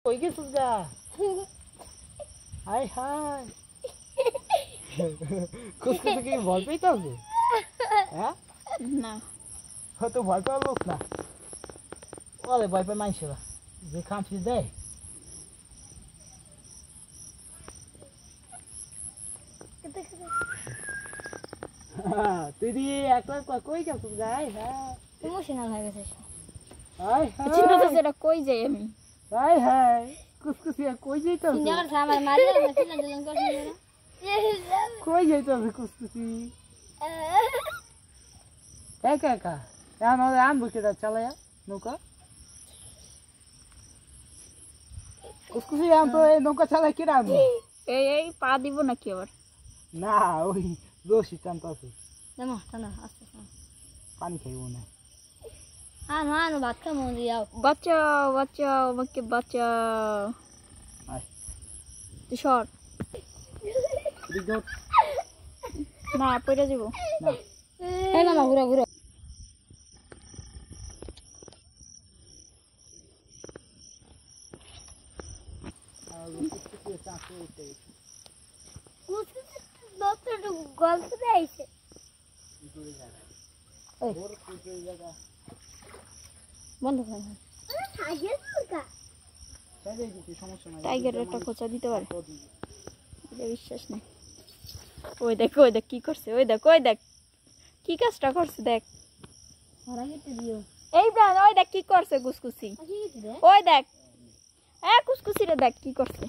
কই গেছিস গা? হাই হাই কুসকুসি কি ভয় পেতে হবে? হ্যাঁ না হয়তো ভয় পাওয়ার লোক না। ওরে ভয় পায় মানুষেরা যে খামচি দেয়। তুই দিয়ে একলা কই গেছিস গাই? হ্যাঁ ইমোশনাল হয়ে গেছে হাই হাই চিন্তা তো সেটা কই যাই আমি হাই হাই কুসকুসি কই যাইতাছ? সিনিয়র আমার মারি না সিনা দিলাম কই না কই যাইতাছ কুসকুসি? একা একা এখন ওদের আনবো কেটা চালায়া নৌকা? কুসকুসি এখন তো এই নৌকা চালায় কেটা আনবো? এই পা দিব নাকি আবার? না ওই রশি টানতে আছে। জামা টানা আস্তে পানি খাইব না। আনো ভাত খামো দিয়াও বাঁচাও বাঁচাও আমাকে বাঁচাও তুই সর না পয়টা যাব না এই মামা ঘুরা ঘুরা গল্প দেয়ছে বন্ধ করে টাইগারের একটা খোঁচা দিতে পারে বিশ্বাস নেই ওই দেখ কি করছে ওই দেখ কি কাজটা করছে দেখ এই ব্রান ওই দেখ কি করছে কুসকুসি ওই দেখ কুসকুসি রে দেখ কি করছে